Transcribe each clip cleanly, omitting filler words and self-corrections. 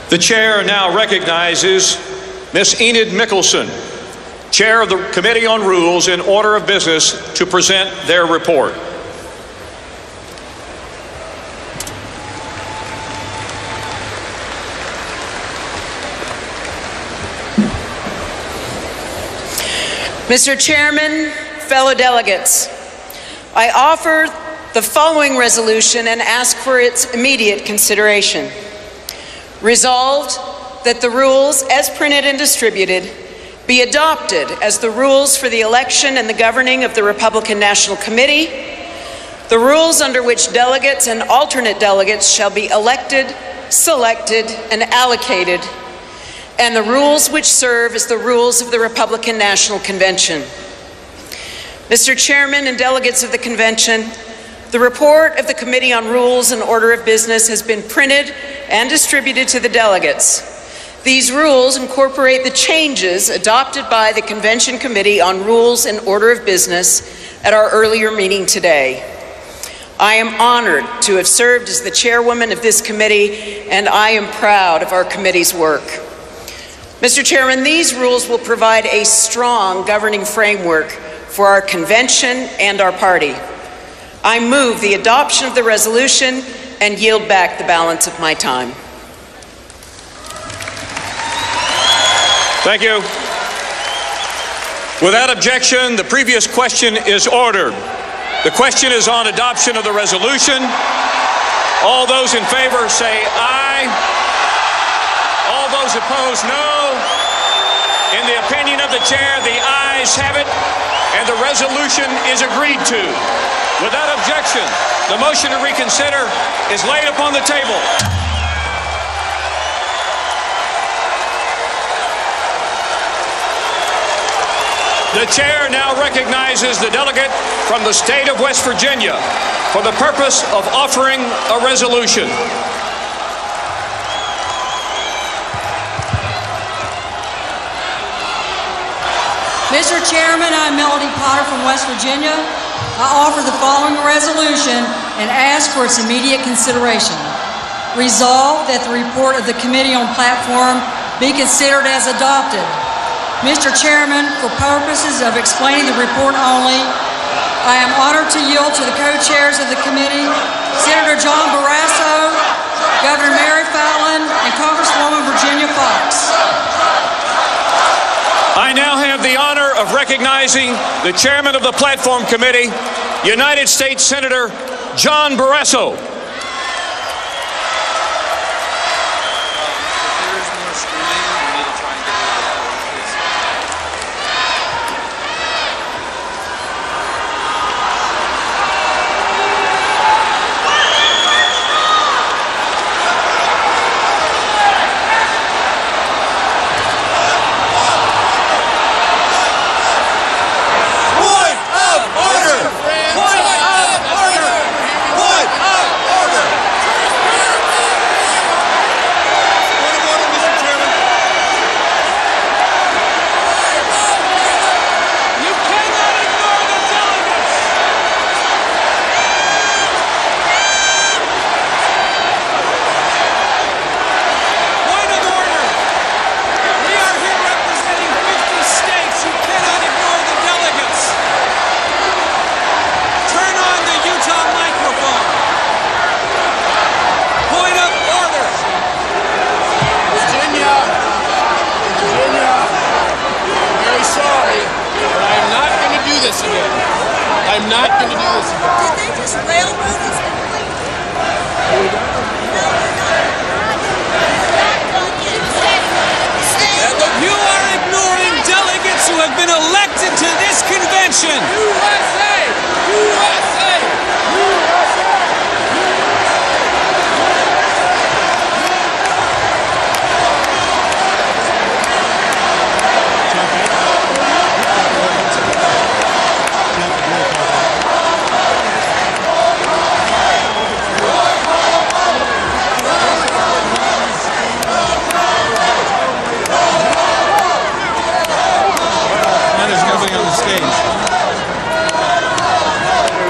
The chair now recognizes Ms. Enid Mickelson, Chair of the Committee on Rules and Order of Business, to present their report. Mr. Chairman, fellow delegates, I offer the following resolution and ask for its immediate consideration. Resolved that the rules as printed and distributed be adopted as the rules for the election and the governing of the Republican National Committee, the rules under which delegates and alternate delegates shall be elected, selected, and allocated, and the rules which serve as the rules of the Republican National Convention. Mr. Chairman and delegates of the convention, the report of the Committee on Rules and Order of Business has been printed and distributed to the delegates. These rules incorporate the changes adopted by the Convention Committee on Rules and Order of Business at our earlier meeting today. I am honored to have served as the chairwoman of this committee, and I am proud of our committee's work. Mr. Chairman, these rules will provide a strong governing framework for our convention and our party. I move the adoption of the resolution and yield back the balance of my time. Thank you. Without objection, the previous question is ordered. The question is on adoption of the resolution. All those in favor say aye. All those opposed, no. In the opinion of the chair, the ayes have it, and the resolution is agreed to. Without objection, the motion to reconsider is laid upon the table. The chair now recognizes the delegate from the state of West Virginia for the purpose of offering a resolution. Mr. Chairman, I'm Melody Potter from West Virginia. I offer the following resolution and ask for its immediate consideration. Resolved that the report of the Committee on Platform be considered as adopted. Mr. Chairman, for purposes of explaining the report only, I am honored to yield to the co-chairs of the committee, Senator John Barrasso, Governor Mary Fallin, and Congresswoman Virginia Foxx. I now have the honor of recognizing the chairman of the Platform Committee, United States Senator John Barrasso. I'm not going to do this again. Did they just railroad us completely? You are ignoring delegates who have been elected to this convention. USA! USA! USA!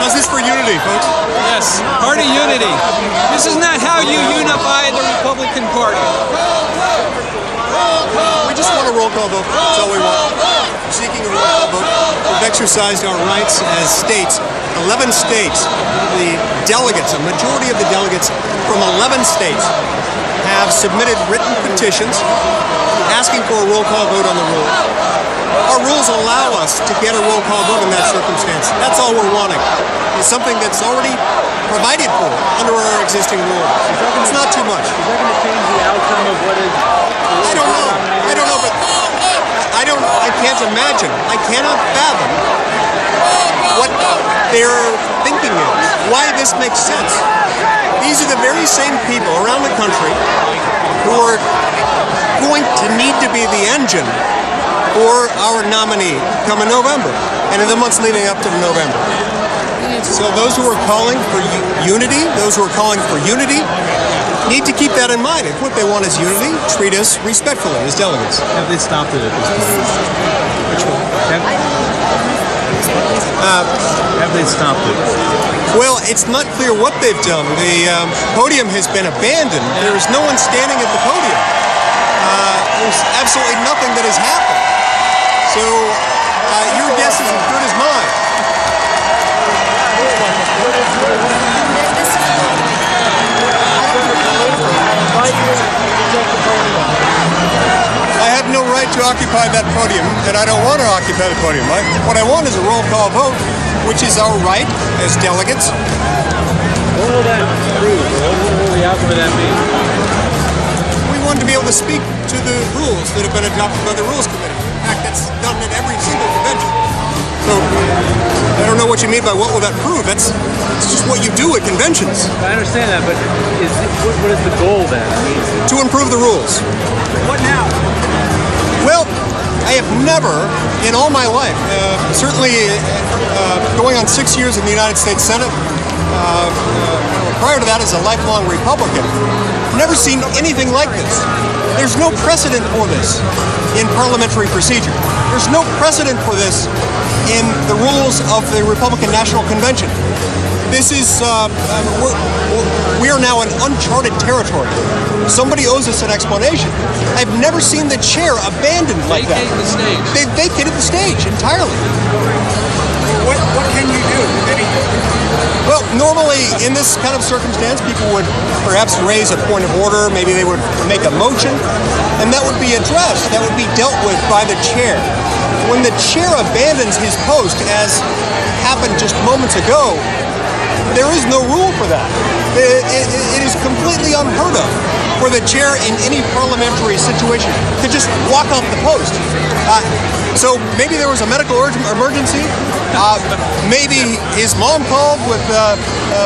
How's this for unity, folks? Yes, party unity. This is not how you unify the Republican Party. want a roll call vote. That's all we want. We're seeking a roll call vote. We've exercised our rights as states. 11 states, the delegates, a majority of the delegates from 11 states have submitted written petitions asking for a roll call vote on the rules. Our rules allow us to get a roll call vote in that circumstance. That's all we're wanting. It's something that's already provided for under our existing rules. It's not too much. Is that going to change the outcome of what is? I don't know. But I can't imagine. I cannot fathom what their thinking is. Why this makes sense. These are the very same people around the country who are going to need to be the engine for our nominee come in November and in the months leading up to November. So those who are calling for unity, need to keep that in mind. If what they want is unity, treat us respectfully as delegates. Have they stopped it at this point? Which one? Have they stopped it? Well, it's not clear what they've done. The podium has been abandoned. There is no one standing at the podium. There's absolutely nothing that has happened. So your guess is as good as mine. I have no right to occupy that podium, and I don't want to occupy the podium. What I want is a roll call vote, which is our right as delegates. What will that prove? What will the outcome of that be? We want to be able to speak to the rules that have been adopted by the Rules Committee. In fact, that's done at every single convention. So, I don't know what you mean by what will that prove. It's just what you do at conventions. I understand that, but what is the goal then? To improve the rules. What now? Well, I have never, in all my life, certainly going on 6 years in the United States Senate, prior to that as a lifelong Republican, never seen anything like this. There's no precedent for this in parliamentary procedure. There's no precedent for this in the rules of the Republican National Convention. This is, we are now in uncharted territory. Somebody owes us an explanation. I've never seen the chair abandoned like that. Vacate the stage. They vacated the stage entirely. What can you do? Well, normally in this kind of circumstance, people would perhaps raise a point of order. Maybe they would make a motion, and that would be addressed. That would be dealt with by the chair. When the chair abandons his post, as happened just moments ago, there is no rule for that. It is completely unheard of for the chair in any parliamentary situation to just walk off the post. So maybe there was a medical emergency. Maybe his mom called with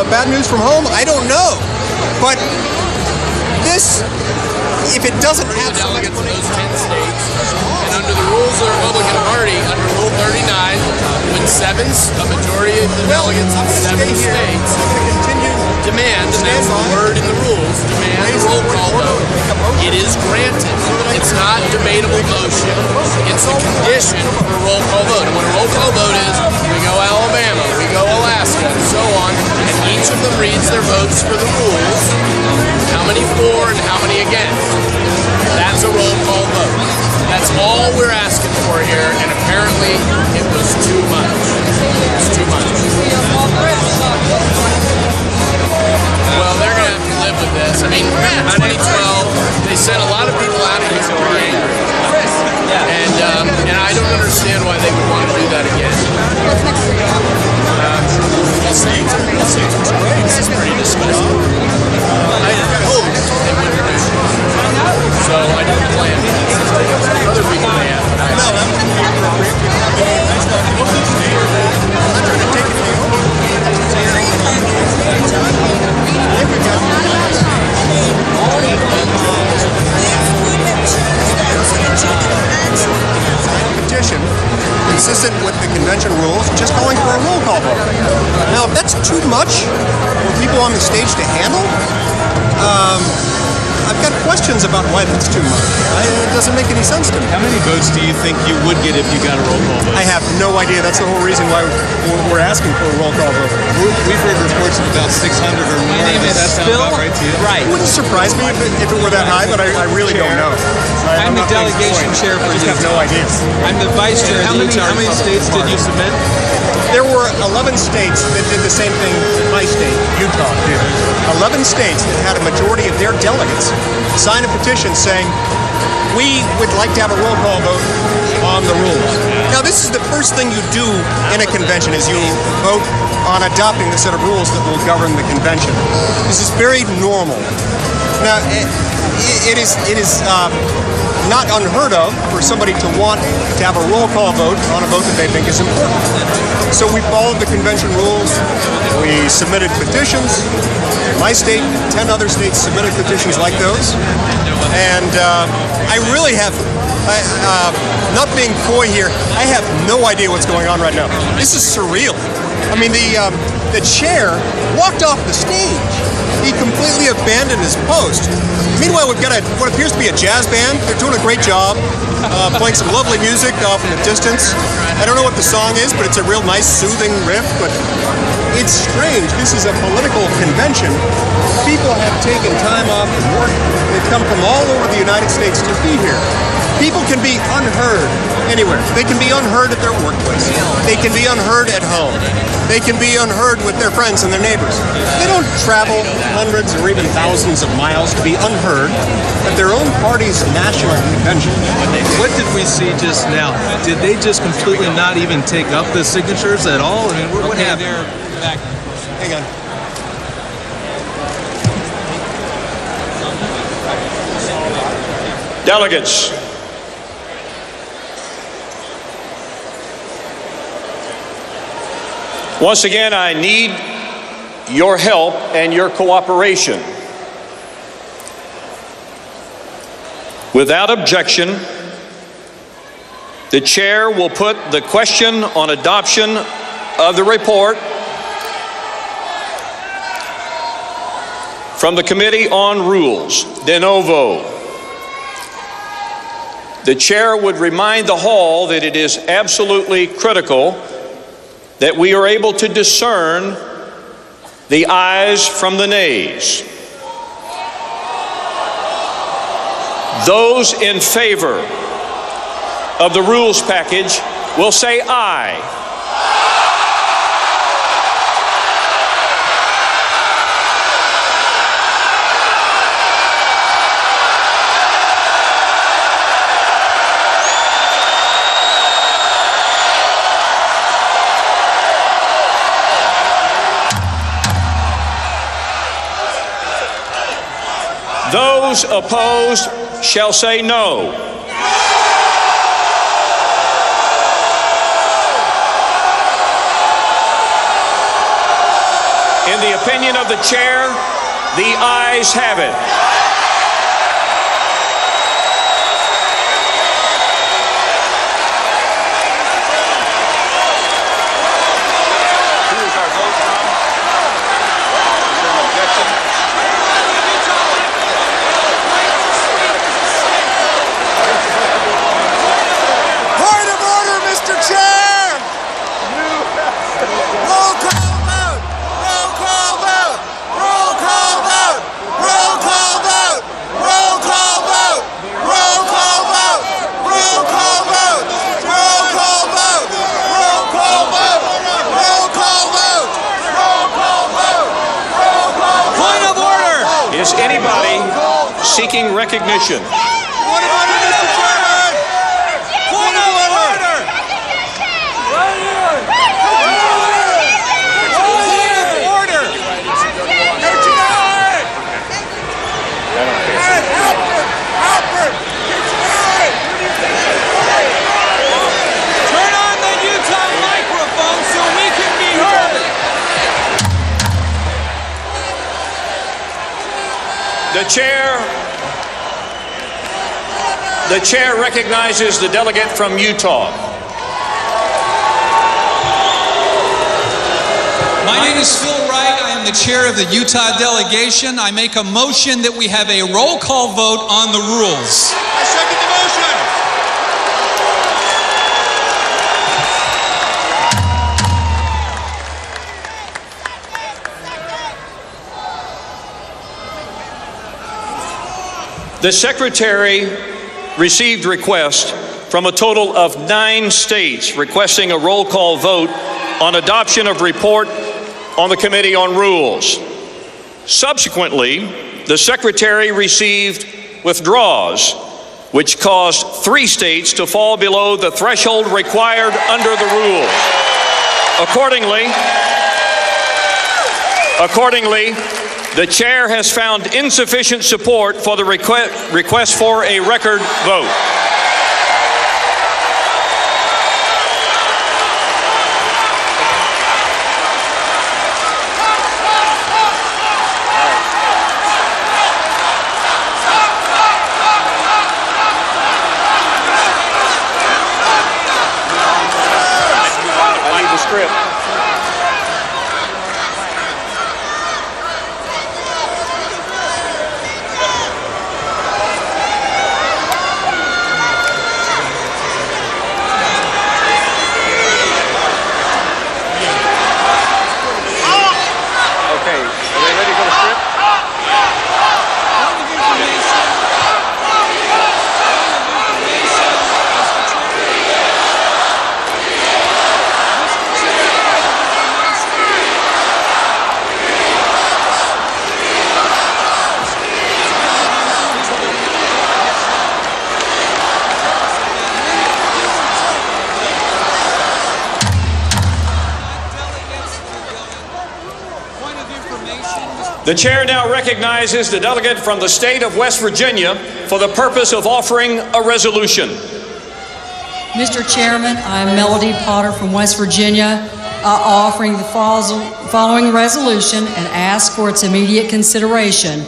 bad news from home. I don't know. But this, if it doesn't have some delegates in those 10 states, and under the rules of the Republican Party, under Rule 39, when a majority of the delegates in 7 states demand, and that's the word in the rules, demand a roll call vote, it is granted. It's not a debatable motion. It's a condition for a roll call vote. And what a roll call vote is, we go Alabama, we go Alaska, and so on, and each of them reads their votes for the rules, how many for and how many against. That's a roll call vote. That's all we're asking for here, and apparently it was too much. It was too much. Well, they're going to have to live with this. I mean, in 2012, they sent a lot of people out of here who were angry. And I don't understand why they would want to do that again. We'll see. This is pretty disgusting. I hope they wouldn't do it. So I don't plan that. Other people may have. No, I'm going to be appropriate. I'm trying to take it to you. Petition consistent with the convention rules, just calling for a roll call vote. Now, if that's too much for people on the stage to handle, I've got questions about why that's too much. It doesn't make any sense to me. How many votes do you think you would get if you got a roll call vote? I have no idea. That's the whole reason why we're asking for a roll call vote. We've heard reports of about 600 or more. My name is Does that sound Phil about right to you? Wright. It wouldn't surprise me if it were that high, but I really don't know. I'm the not being delegation coy. chair for I just have no Utah. idea. I'm the vice chair of How the many Utah Republican states did Party. you submit? There were 11 states that did the same thing that my state, Utah, did. 11 states that had a majority of their delegates sign a petition saying, we would like to have a roll call vote on the rules. Now, this is the first thing you do in a convention is you vote on adopting the set of rules that will govern the convention. This is very normal. Now, it is not unheard of for somebody to want to have a roll call vote on a vote that they think is important. So we followed the convention rules. We submitted petitions. My state, 10 other states submitted petitions like those. And I really have, not being coy here, I have no idea what's going on right now. This is surreal. I mean, the chair walked off the stage. He completely abandoned his post. Meanwhile, we've got what appears to be a jazz band. They're doing a great job, playing some lovely music off in the distance. I don't know what the song is, but it's a real nice, soothing riff. But it's strange. This is a political convention. People have taken time off from work. They've come from all over the United States to be here. People can be unheard anywhere. They can be unheard at their workplace. They can be unheard at home. They can be unheard with their friends and their neighbors. They don't travel hundreds or even thousands of miles to be unheard at their own party's national convention. What did we see just now? Did they just completely not even take up the signatures at all? I mean, what happened? They're back. Hang on. Delegates, once again, I need your help and your cooperation. Without objection, the chair will put the question on adoption of the report from the Committee on Rules, de novo. The chair would remind the hall that it is absolutely critical that we are able to discern the ayes from the nays. Those in favor of the rules package will say aye. Those opposed shall say no. In the opinion of the chair, the ayes have it. Who is our vote from? Is there an objection? Point of order, Mr. Chair! Roll call vote! Roll call vote! Roll call vote! Roll call vote! Roll call vote! Roll call vote! Roll call vote! Roll call vote! Roll call vote! Roll call vote! Roll call vote! Roll call vote! Point of order. Is anybody seeking recognition? Point of order, Mr. Chairman! Point of order. Point of order. Turn on the Utah microphone so we can be heard. The chair recognizes the delegate from Utah. My name is Phil Wright. I am the chair of the Utah delegation. I make a motion that we have a roll call vote on the rules. I second the motion. The Secretary received requests from a total of 9 states requesting a roll call vote on adoption of report on the Committee on Rules. Subsequently, the Secretary received withdrawals, which caused 3 states to fall below the threshold required under the rules. Accordingly, the chair has found insufficient support for the request for a record vote. I need the script. The chair now recognizes the delegate from the state of West Virginia for the purpose of offering a resolution. Mr. Chairman, I'm Melody Potter from West Virginia, offering the following resolution and ask for its immediate consideration.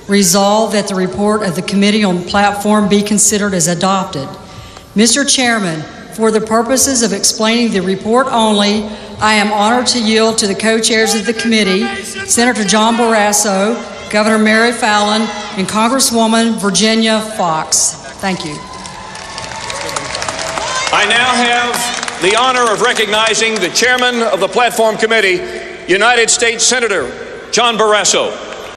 Resolved that the report of the Committee on the Platform be considered as adopted. Mr. Chairman, for the purposes of explaining the report only, I am honored to yield to the co-chairs of the committee, Senator John Barrasso, Governor Mary Fallin, and Congresswoman Virginia Foxx. Thank you. I now have the honor of recognizing the chairman of the Platform Committee, United States Senator John Barrasso.